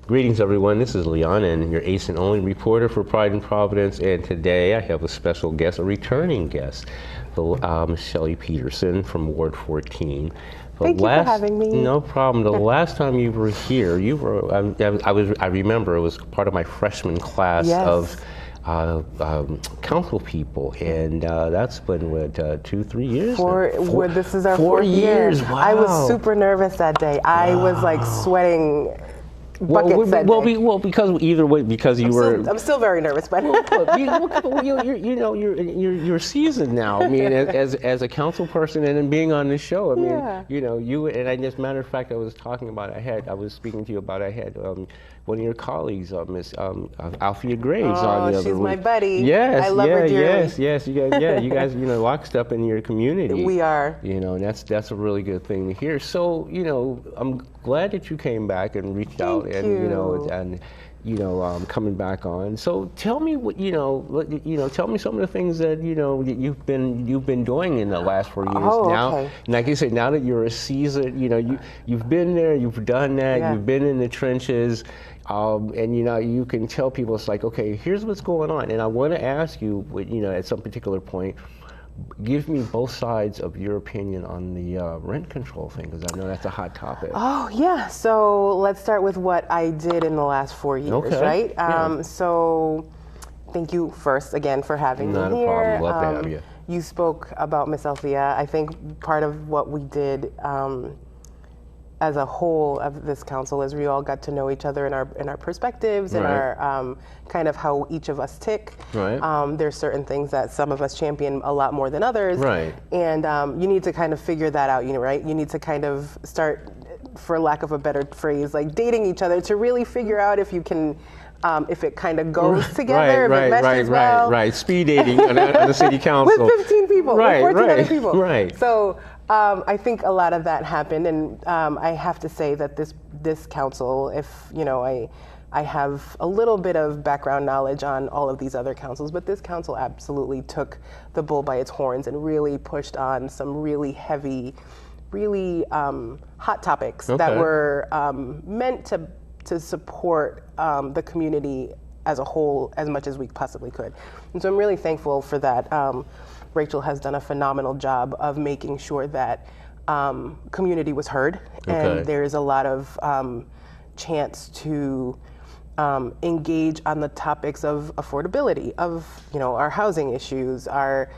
Greetings, everyone. This is Leon, and your ace and only reporter for Pride in Providence. And today I have a special guest, a returning guest, Shelly Peterson from Ward 14. Thank you for having me. No problem. The last time you were here, you were. I remember it was part of my freshman class of council people, and that's been what 2-3 years. This is our 4 4th year. years. Wow. I was super nervous that day. I was like sweating. Because either way, because I'm still very nervous, but you're seasoned now. I mean, as a council person and in being on this show, I mean, you and I. As a matter of fact, I was speaking to you about. I had one of your colleagues, Miss Althea Graves, on the other she's week. my buddy. Yes, I love her dearly. Yes. You guys, lockstep in your community. We are. And that's a really good thing to hear. So, I'm glad that you came back and reached out. And coming back on. So tell me what tell me some of the things that you've been doing in the last 4 years. Now, okay. Like I said, now that you're a seasoned, you've been there, you've done that, you've been in the trenches, and you can tell people it's like, okay, here's what's going on, and I want to ask you, at some particular point, give me both sides of your opinion on the rent control thing, because I know that's a hot topic. Oh, yeah. So let's start with what I did in the last 4 years, right? So thank you first again for having me here. Not a problem. Love to have you. You spoke about Miss Althea. I think part of what we did as a whole of this council is we all got to know each other in our perspectives and our kind of how each of us tick. Right. There's certain things that some of us champion a lot more than others. Right. And you need to kind of figure that out, right? You need to kind of start, for lack of a better phrase, like dating each other to really figure out if you can, if it kind of goes together, if it meshes well. Right. Speed dating on the city council. With 15 people, with 14 other people. Right. So I think a lot of that happened, and I have to say that this council, if I have a little bit of background knowledge on all of these other councils, but this council absolutely took the bull by its horns and really pushed on some really heavy, really hot topics that were meant to support the community as a whole as much as we possibly could. And so I'm really thankful for that. Rachel has done a phenomenal job of making sure that community was heard, and there's a lot of chance to engage on the topics of affordability, of our housing issues, our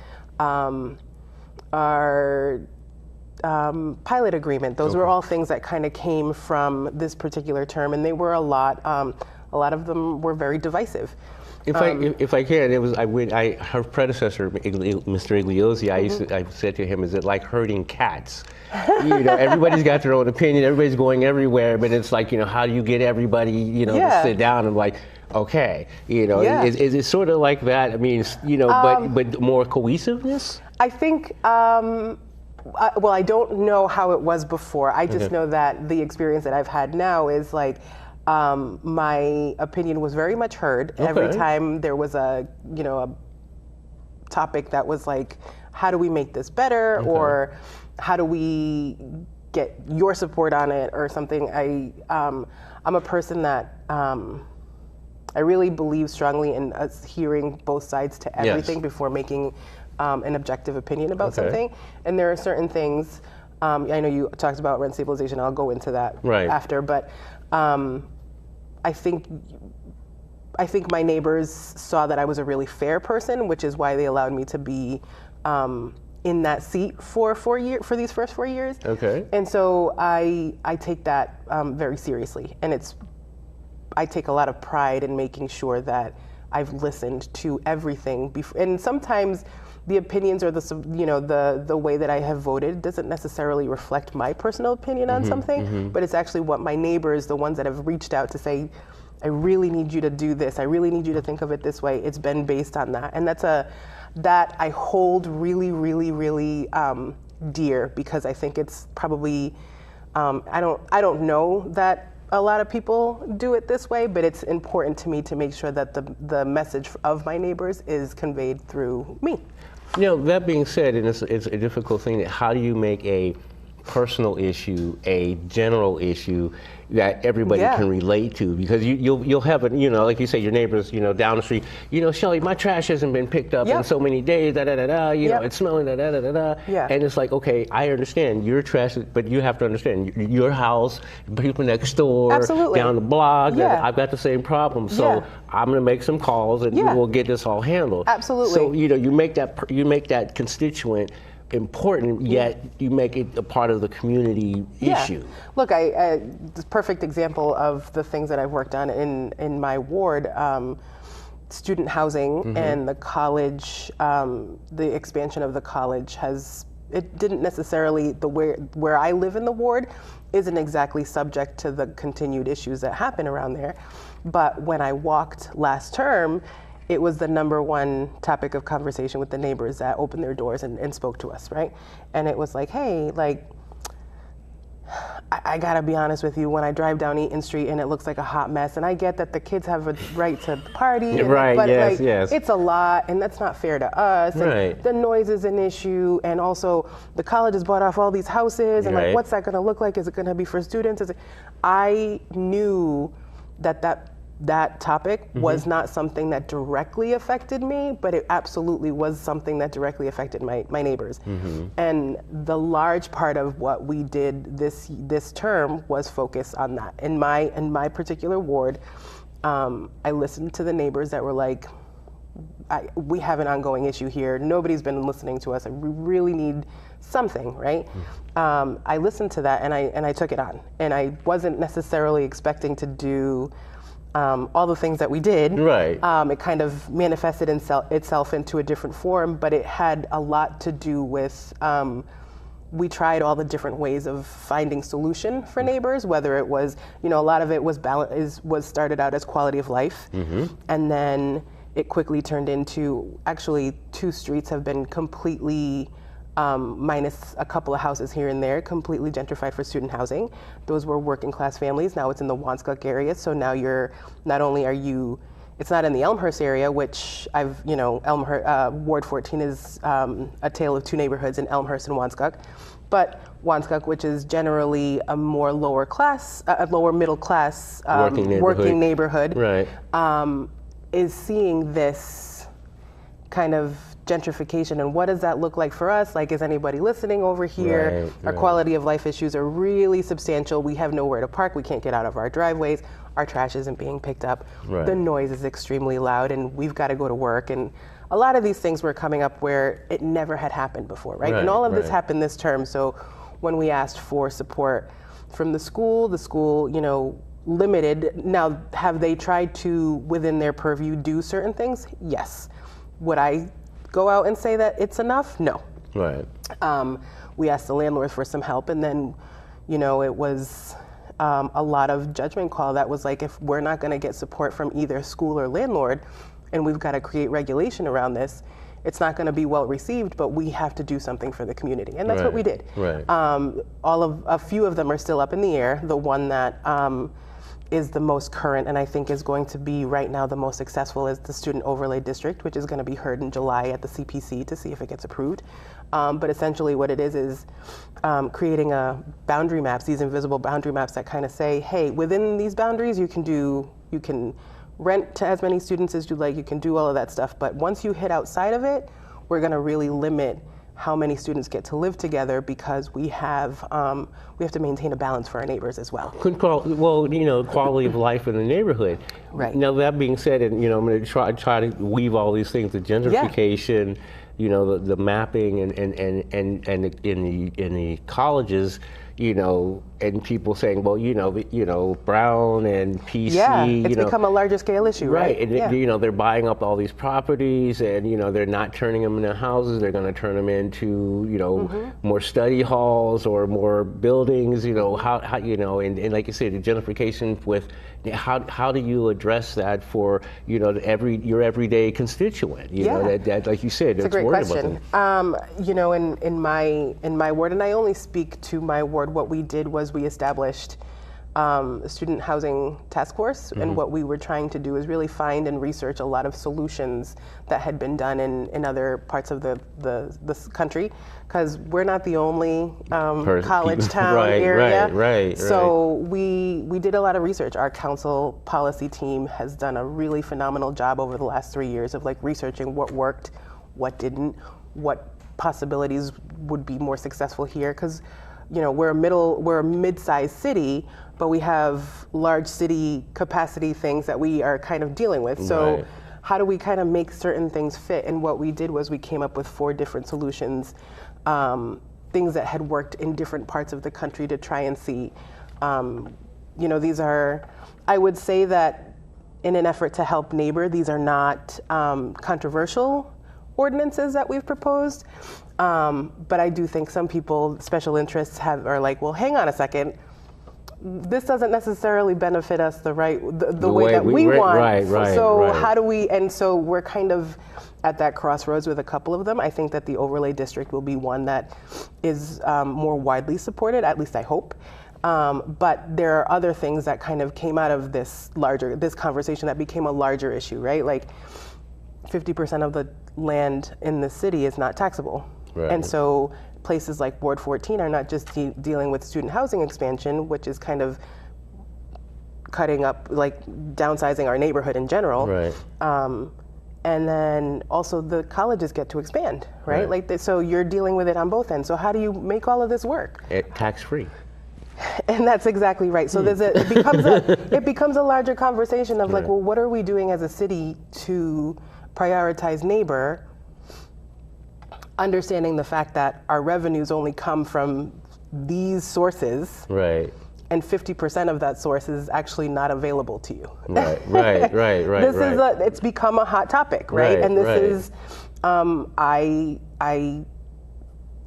pilot agreement. Those were all things that kind of came from this particular term, and they were a lot of them were very divisive. If I can, her predecessor, Mr. Igliozzi, I said to him, is it like herding cats? Everybody's got their own opinion, everybody's going everywhere, but it's like, how do you get everybody, to sit down and like, okay, is it sort of like that? I mean, but more cohesiveness? I think, well, I don't know how it was before. I just know that the experience that I've had now is like, my opinion was very much heard. Every time there was a topic that was like, how do we make this better, or how do we get your support on it, or something. I'm a person that I really believe strongly in us hearing both sides to everything before making an objective opinion about something. And there are certain things. I know you talked about rent stabilization. I'll go into that after, but. I think my neighbors saw that I was a really fair person, which is why they allowed me to be in that seat for these first 4 years. Okay. And so I take that very seriously, and I take a lot of pride in making sure that I've listened to everything before. And sometimes the opinions or the way that I have voted doesn't necessarily reflect my personal opinion on something, but it's actually what my neighbors, the ones that have reached out to say, I really need you to do this. I really need you to think of it this way. It's been based on that. And that I hold really, really, really dear, because I think it's probably, I don't know that a lot of people do it this way, but it's important to me to make sure that the message of my neighbors is conveyed through me. You know, that being said, and it's a difficult thing, how do you make a personal issue a general issue that everybody can relate to? Because you'll have it, you know, like you say, your neighbors, you know, down the street, you know, Shelly, my trash hasn't been picked up in so many days, you know, it's smelling, and it's like, okay, I understand your trash, but you have to understand your house, people next door, down the block, I've got the same problem, so I'm going to make some calls and we'll get this all handled. Absolutely. So, you know, you make that constituent important, yet you make it a part of the community issue. Look, the perfect example of the things that I've worked on in my ward, student housing and the college, the expansion of the college it didn't necessarily, where I live in the ward isn't exactly subject to the continued issues that happen around there. But when I walked last term, it was the #1 topic of conversation with the neighbors that opened their doors and spoke to us, right? And it was like, hey, like, I gotta be honest with you, when I drive down Eaton Street and it looks like a hot mess, and I get that the kids have a right to party, but it's a lot, and that's not fair to us. And the noise is an issue, and also the college has bought off all these houses, and like, what's that gonna look like? Is it gonna be for students? I knew that topic was not something that directly affected me, but it absolutely was something that directly affected my neighbors. And the large part of what we did this term was focus on that. In my particular ward, I listened to the neighbors that were like, we have an ongoing issue here. Nobody's been listening to us, and we really need something, right? I listened to that and I took it on. And I wasn't necessarily expecting to do all the things that we did. It kind of manifested itself into a different form, but it had a lot to do with, we tried all the different ways of finding solution for neighbors, whether it was, you know, a lot of it was started out as quality of life, and then it quickly turned into, actually 2 streets have been completely, minus a couple of houses here and there, completely gentrified for student housing. Those were working class families. Now it's in the Wanskuck area. So now it's not in the Elmhurst area, which Ward 14 is a tale of 2 neighborhoods in Elmhurst and Wanskuck. But Wanskuck, which is generally a more lower middle class working neighborhood, is seeing this kind of gentrification. And what does that look like for us? Like, is anybody listening over here? Our quality of life issues are really substantial. We have nowhere to park. We can't get out of our driveways. Our trash isn't being picked up. The noise is extremely loud, and we've got to go to work. And a lot of these things were coming up where it never had happened before, right? And all of this happened this term. So when we asked for support from the school, you know, limited. Now, have they tried to, within their purview, do certain things? Yes. Would I go out and say that it's enough? No. We asked the landlords for some help, and then, you know, it was a lot of judgment call that was like, if we're not going to get support from either school or landlord, and we've got to create regulation around this, it's not going to be well received, but we have to do something for the community. And that's what we did. A few of them are still up in the air. The one that is the most current, and I think is going to be right now the most successful, is the Student Overlay District, which is going to be heard in July at the CPC to see if it gets approved. But essentially what it is creating boundary maps, these invisible boundary maps that kind of say, hey, within these boundaries you can rent to as many students as you like, you can do all of that stuff, but once you hit outside of it, we're going to really limit how many students get to live together, because we have to maintain a balance for our neighbors as well. Quality of life in the neighborhood. Now, that being said, and I'm going to try to weave all these things, the gentrification, the mapping, and in the colleges, and people saying, well, Brown and PC, Yeah, it's become a larger scale issue, right? And Yeah. they're buying up all these properties, and they're not turning them into houses. They're going to turn them into more study halls or more buildings. How and like you said, the gentrification with how do you address that for your everyday constituent? That like you said, it's a great worried question. about them. In my ward, and I only speak to my ward, what we did was we established a student housing task force, and what we were trying to do is really find and research a lot of solutions that had been done in other parts of the country, because we're not the only college town area. Right. So we did a lot of research. Our council policy team has done a really phenomenal job over the last 3 years of researching what worked, what didn't, what possibilities would be more successful here, because we're a mid-sized city, but we have large city capacity things that we are kind of dealing with. So how do we kind of make certain things fit? And what we did was we came up with 4 different solutions, things that had worked in different parts of the country to try and see. These are, I would say that in an effort to help neighbor, these are not controversial ordinances that we've proposed. But I do think some people, special interests, are like, well, hang on a second. This doesn't necessarily benefit us the way that we want. Right. So how do we? And so we're kind of at that crossroads with a couple of them. I think that the overlay district will be one that is more widely supported. At least I hope. But there are other things that kind of came out of this conversation that became a larger issue, right? Like 50% of the land in the city is not taxable. Right. And so places like Ward 14 are not just dealing with student housing expansion, which is kind of cutting up, downsizing our neighborhood in general. Right. And then also the colleges get to expand, right? So you're dealing with it on both ends. So how do you make all of this work? Tax-free. And that's exactly right. So it becomes a larger conversation of well, what are we doing as a city to prioritize neighbor, understanding the fact that our revenues only come from these sources, right? And 50% of that source is actually not available to you. Right. It's become a hot topic, right? And this is, I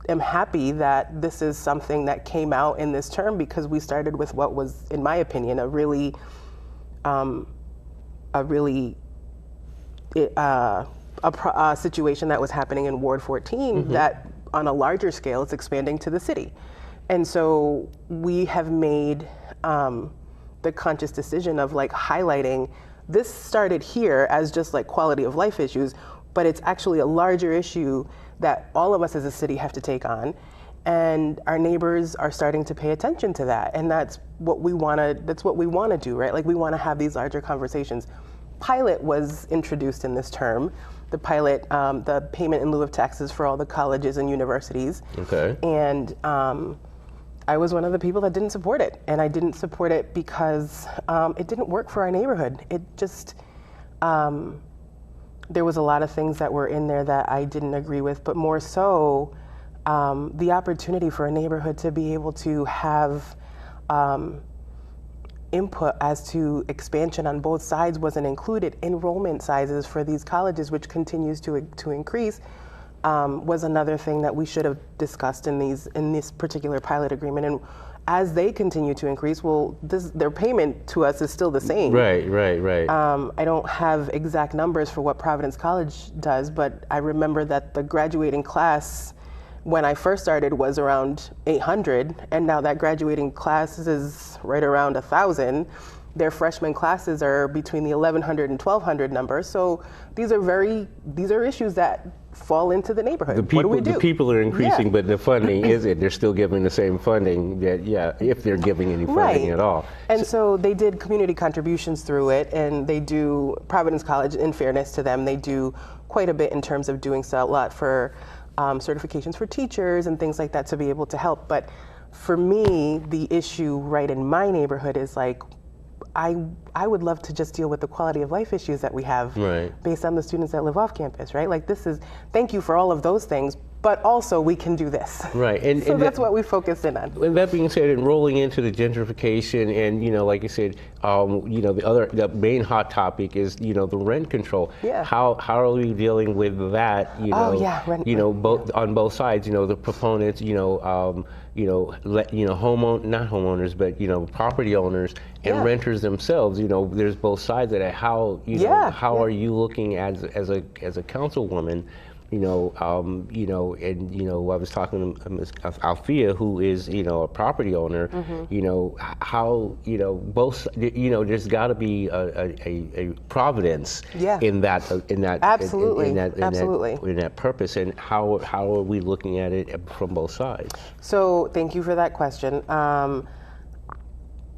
am happy that this is something that came out in this term, because we started with what was, in my opinion, a really situation that was happening in Ward 14 that on a larger scale is expanding to the city. And so we have made the conscious decision of highlighting this started here as just quality of life issues, but it's actually a larger issue that all of us as a city have to take on. And our neighbors are starting to pay attention to that. And that's what we want to do, right? We want to have these larger conversations. Pilot was introduced in this term. The pilot, the payment in lieu of taxes for all the colleges and universities. Okay. And I was one of the people that didn't support it. And I didn't support it because it didn't work for our neighborhood. It just, there was a lot of things that were in there that I didn't agree with, but more so the opportunity for a neighborhood to be able to have input as to expansion on both sides wasn't included. Enrollment sizes for these colleges, which continues to increase, was another thing that we should have discussed in this particular pilot agreement. And as they continue to increase, their payment to us is still the same. Right. I don't have exact numbers for what Providence College does, but I remember that the graduating class when I first started was around 800, and now that graduating class is right around 1,000. Their freshman classes are between the 1,100 and 1,200 numbers. So these are issues that fall into the neighborhood. What do we do? The people are increasing, but the funding isn't. They're still giving the same funding that, if they're giving any funding at all. And so they did community contributions through it, and they do, Providence College, in fairness to them, they do quite a bit in terms of doing a lot for certifications for teachers and things like that to be able to help. But for me, the issue right in my neighborhood is I would love to just deal with the quality of life issues that we have based on the students that live off campus, right? Thank you for all of those things, but also we can do this. Right. So that's what we focus in on. And that being said, and rolling into the gentrification, and like you said, the main hot topic is the rent control. Yeah. How are we dealing with that? Rent. Both on both sides. The proponents. Not homeowners, but property owners and renters themselves. There's both sides of that. How are you looking as a councilwoman? I was talking to Ms. Althea, who is, a property owner, how, both, there's got to be a providence in that, absolutely, in absolutely. that purpose, and how are we looking at it from both sides? So thank you for that question.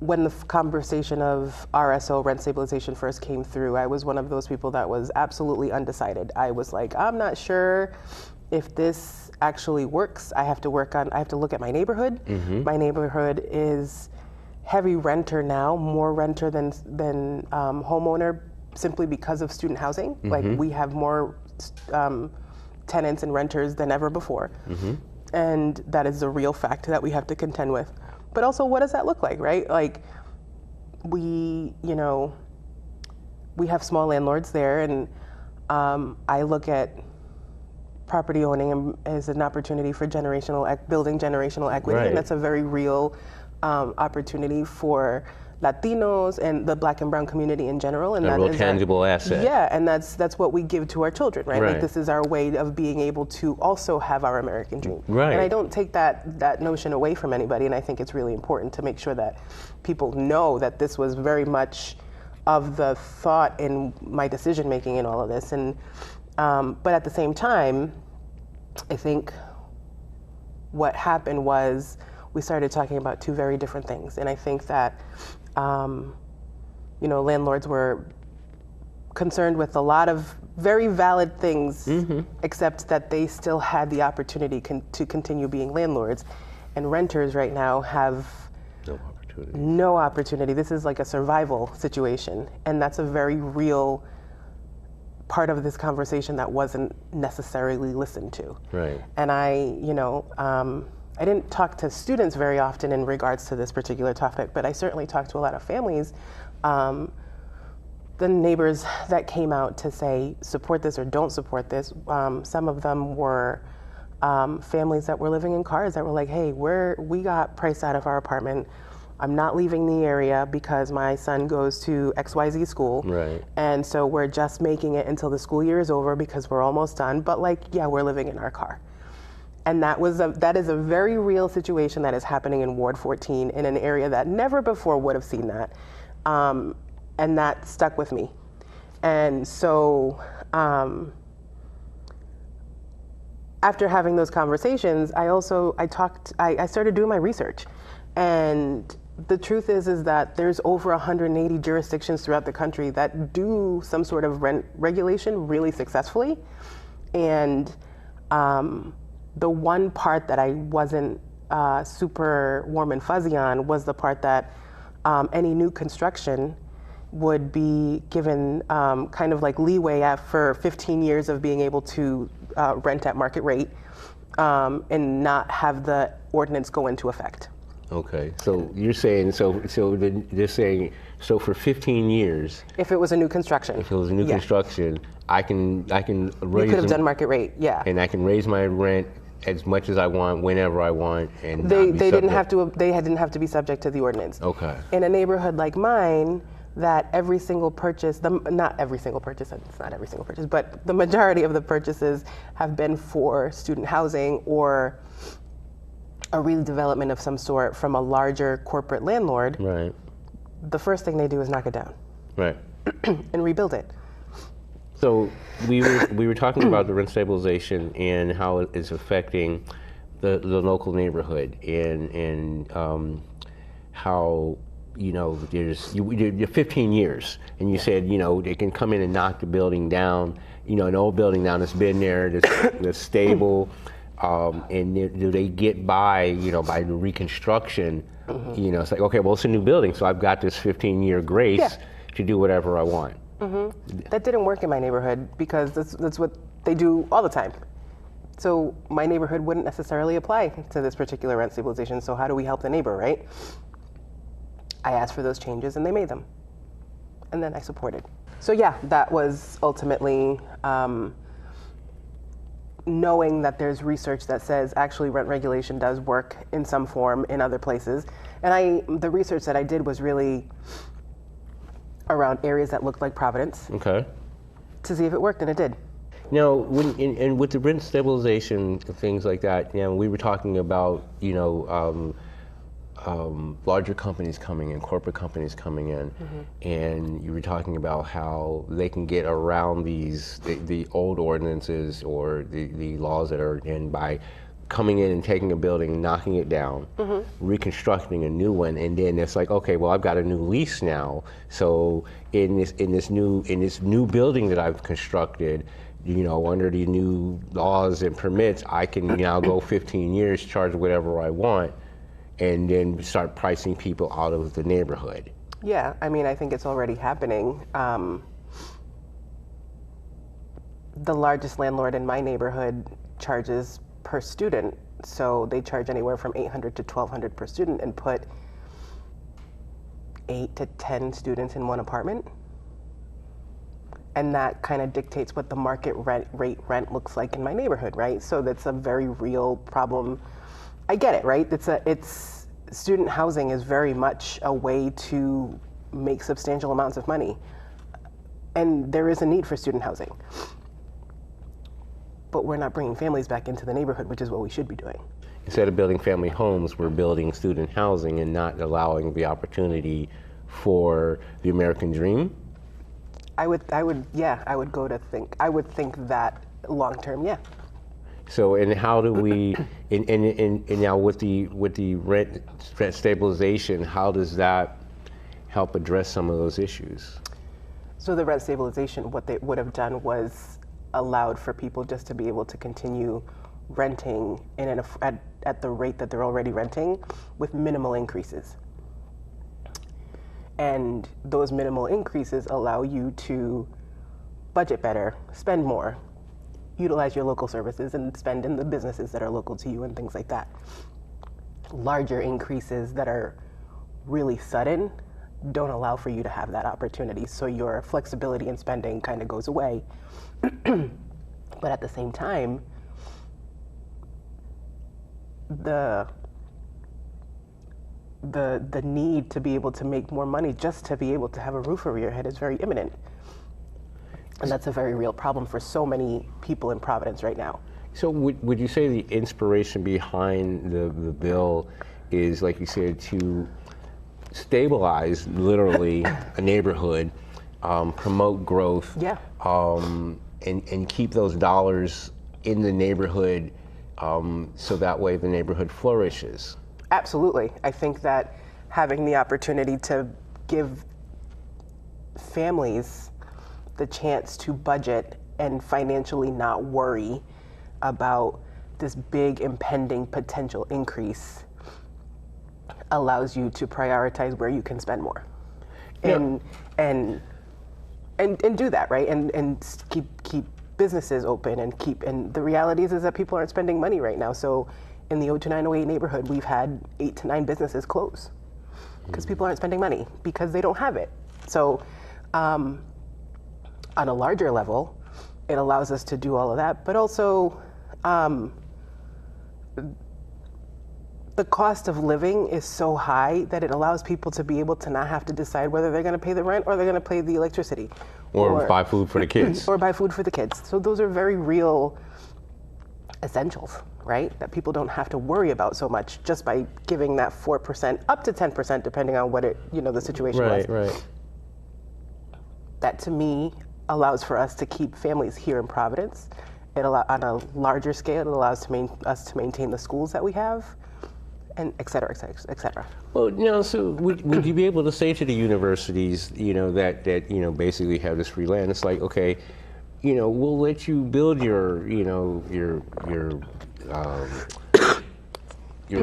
When the conversation of RSO, rent stabilization, first came through, I was one of those people that was absolutely undecided. I was like, I'm not sure if this actually works. I have to look at my neighborhood. My neighborhood is heavy renter now, more renter than homeowner, simply because of student housing. Like, we have more tenants and renters than ever before. And that is a real fact that we have to contend with. But also, what does that look like, right? Like, we have small landlords there, and I look at property owning as an opportunity for building generational equity, right. And that's a very real opportunity for Latinos and the Black and Brown community in general, and a real tangible asset. Yeah, and that's what we give to our children, right? Like, this is our way of being able to also have our American dream. Right. And I don't take that notion away from anybody, and I think it's really important to make sure that people know that this was very much of the thought in my decision making in all of this. And but at the same time, I think what happened was we started talking about two very different things, and I think that landlords were concerned with a lot of very valid things, except that they still had the opportunity to continue being landlords. And renters right now have no opportunity. This is like a survival situation. And that's a very real part of this conversation that wasn't necessarily listened to. Right. And I didn't talk to students very often in regards to this particular topic, but I certainly talked to a lot of families. The neighbors that came out to say, support this or don't support this, some of them were families that were living in cars that were like, hey, we got priced out of our apartment. I'm not leaving the area because my son goes to XYZ school. Right. And so we're just making it until the school year is over because we're almost done. But we're living in our car. And that is a very real situation that is happening in Ward 14 in an area that never before would have seen that. And that stuck with me. And so after having those conversations, I started doing my research. And the truth is that there's over 180 jurisdictions throughout the country that do some sort of rent regulation really successfully. And the one part that I wasn't super warm and fuzzy on was the part that any new construction would be given kind of like leeway for 15 years of being able to rent at market rate and not have the ordinance go into effect. Okay, so you're saying, they're saying, so for 15 years. If it was a new construction. If it was a new construction, I can raise. You could have done market rate, yeah. And I can raise my rent as much as I want, whenever I want, and they didn't have to be subject to the ordinance. Okay. In a neighborhood like mine, that every single purchase, not every single purchase, it's not every single purchase, but the majority of the purchases have been for student housing or a redevelopment of some sort from a larger corporate landlord. Right. The first thing they do is knock it down. Right. And rebuild it. So we were talking about the rent stabilization and how it is affecting the local neighborhood and how you're 15 years and you said they can come in and knock the building down, an old building down that's been there, that's stable, and do they get by by the reconstruction? It's like, okay, well, it's a new building, so I've got this 15-year grace to do whatever I want. That didn't work in my neighborhood because that's what they do all the time. So my neighborhood wouldn't necessarily apply to this particular rent stabilization. So how do we help the neighbor, right? I asked for those changes and they made them. And then I supported. So yeah, that was ultimately knowing that there's research that says actually rent regulation does work in some form in other places. And the research that I did was really around areas that looked like Providence. Okay. To see if it worked, and it did. Now, and with the rent stabilization, things like that, we were talking about, larger companies coming in, corporate companies coming in, and you were talking about how they can get around the old ordinances or the laws that are in by coming in and taking a building, knocking it down, reconstructing a new one, and then it's like, okay, well, I've got a new lease now, so in this new building that I've constructed, under the new laws and permits, I can now go 15 years, charge whatever I want, and then start pricing people out of the neighborhood. Yeah, I mean, I think it's already happening. The largest landlord in my neighborhood charges per student, so they charge anywhere from $800 to $1,200 per student and put 8 to 10 students in one apartment. And that kind of dictates what the market rent looks like in my neighborhood, right? So that's a very real problem. I get it, right? It's student housing is very much a way to make substantial amounts of money. And there is a need for student housing. But we're not bringing families back into the neighborhood, which is what we should be doing. Instead of building family homes, we're building student housing and not allowing the opportunity for the American dream. I would think that long term, yeah. So, and how do we, and now with the rent stabilization, how does that help address some of those issues? So the rent stabilization, what they would have done was allowed for people just to be able to continue renting at the rate that they're already renting with minimal increases. And those minimal increases allow you to budget better, spend more, utilize your local services, and spend in the businesses that are local to you and things like that. Larger increases that are really sudden don't allow for you to have that opportunity. So your flexibility in spending kind of goes away. But at the same time, the need to be able to make more money just to be able to have a roof over your head is very imminent. And that's a very real problem for so many people in Providence right now. So would you say the inspiration behind the bill is, like you said, to stabilize literally a neighborhood, promote growth, yeah, and keep those dollars in the neighborhood so that way the neighborhood flourishes? Absolutely. I think that having the opportunity to give families the chance to budget and financially not worry about this big impending potential increase allows you to prioritize where you can spend more. And do that, right? And keep businesses open and the reality is that people aren't spending money right now. So in the 02908 neighborhood, we've had 8 to 9 businesses close because people aren't spending money because they don't have it. So on a larger level, it allows us to do all of that, but also the cost of living is so high that it allows people to be able to not have to decide whether they're going to pay the rent or they're going to pay the electricity. Or buy food for the kids. Or buy food for the kids. So those are very real essentials, right? That people don't have to worry about so much just by giving that 4% up to 10%, depending on what the situation was. Right. That to me allows for us to keep families here in Providence. On a larger scale, it allows us to maintain the schools that we have, and et cetera, et cetera, et cetera. Well, so would you be able to say to the universities, that basically have this free land? It's like, okay, we'll let you build your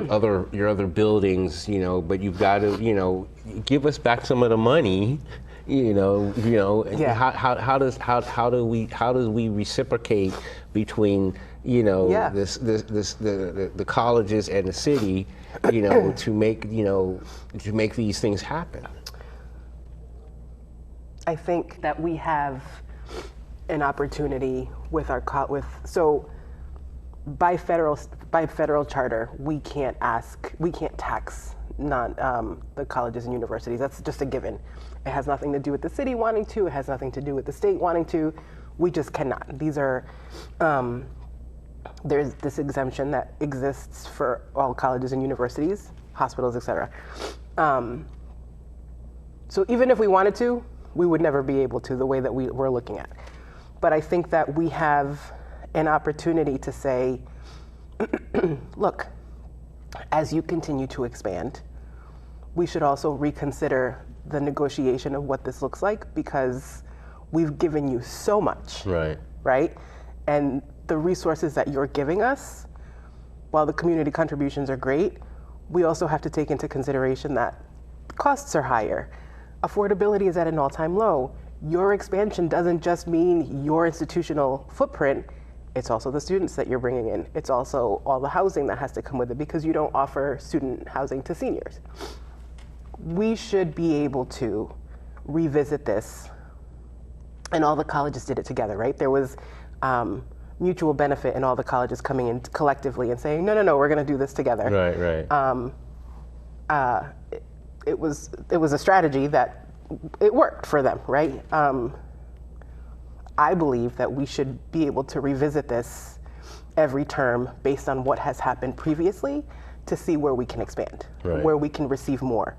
other buildings, but you've got to, give us back some of the money. Yeah. How do we reciprocate between you know, Yeah. the colleges and the city, you know, to make these things happen? I think that we have an opportunity with so by federal charter, we can't tax the colleges and universities. That's just a given. It has nothing to do with the city wanting to. It has nothing to do with the state wanting to. We just cannot. These are there's this exemption that exists for all colleges and universities, hospitals, etc. So even if we wanted to, we would never be able to the way that we're looking at. But I think that we have an opportunity to say, look, as you continue to expand, we should also reconsider the negotiation of what this looks like, because we've given you so much, right? And the resources that you're giving us, while the community contributions are great, we also have to take into consideration that costs are higher. Affordability is at an all-time low. Your expansion doesn't just mean your institutional footprint, it's also the students that you're bringing in. It's also all the housing that has to come with it, because you don't offer student housing to seniors. We should be able to revisit this, and all the colleges did it together, right? There was mutual benefit in all the colleges coming in collectively and saying, no, we're gonna do this together. Right. It was a strategy that it worked for them, right? I believe that we should be able to revisit this every term based on what has happened previously to see where we can expand, where we can receive more.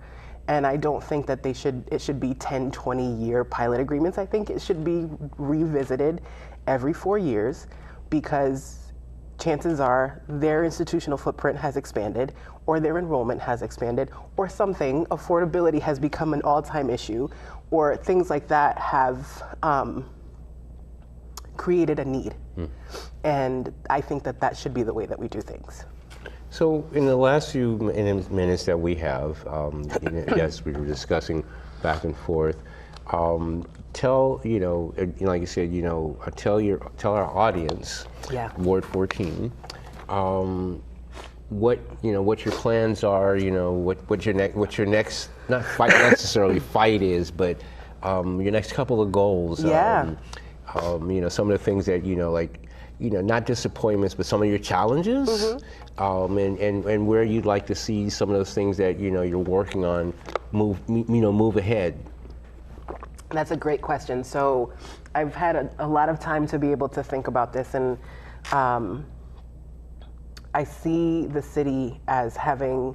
And I don't think that it should be 10, 20-year pilot agreements. I think it should be revisited every 4 years, because chances are their institutional footprint has expanded, or their enrollment has expanded, or something, affordability has become an all-time issue, or things like that have created a need. And I think that should be the way that we do things. So in the last few minutes that we have, yes, we were discussing back and forth, tell, like you said, tell our audience, Ward 14, what your plans are, what your next, not fight necessarily fight is, but your next couple of goals. Some of the things that, not disappointments, but some of your challenges, and where you'd like to see some of those things that, you're working on move ahead. That's a great question. So I've had a lot of time to be able to think about this, and I see the city as having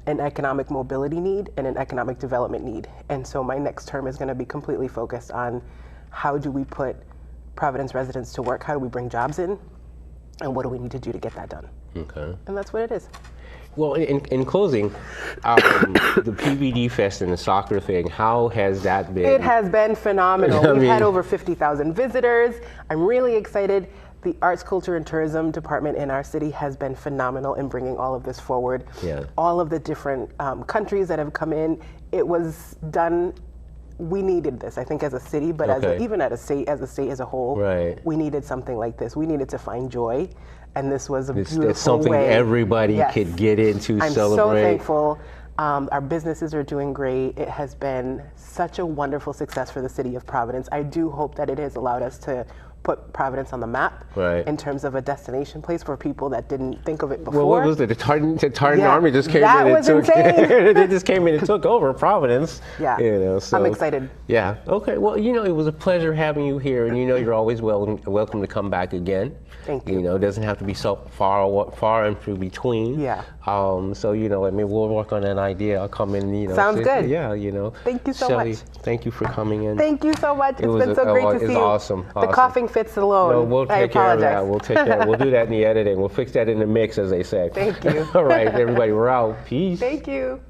an economic mobility need and an economic development need. And so my next term is going to be completely focused on how do we put Providence residents to work, how do we bring jobs in, and what do we need to do to get that done. Okay. And that's what it is. Well, in closing, the PVD Fest and the soccer thing, how has that been? It has been phenomenal. We've had over 50,000 visitors. I'm really excited. The Arts, Culture, and Tourism Department in our city has been phenomenal in bringing all of this forward. All of the different countries that have come in, it was done. We needed this, I think, as a city, but even as a state as a whole, we needed something like this. We needed to find joy, and this was a beautiful it's something way. Everybody could get into, I'm celebrate. So thankful. Our businesses are doing great. It has been such a wonderful success for the city of Providence. I do hope that it has allowed us to put Providence on the map in terms of a destination place for people that didn't think of it before. Well, what was it? The Tartan Army just came in and took they just came in and took over Providence. So I'm excited. Okay. Well, it was a pleasure having you here, and you're always welcome to come back again. Thank you. It doesn't have to be so far and through between. So we'll work on an idea. I'll come in. Sounds good. Thank you so Shelly, much. Thank you for coming in. Thank you so much. It's been so great to see you. It's awesome. The coughing fits alone. No, we'll take care of that. We'll take care. We'll do that in the editing. We'll fix that in the mix, as they say. Thank you. All right, everybody, we're out. Peace. Thank you.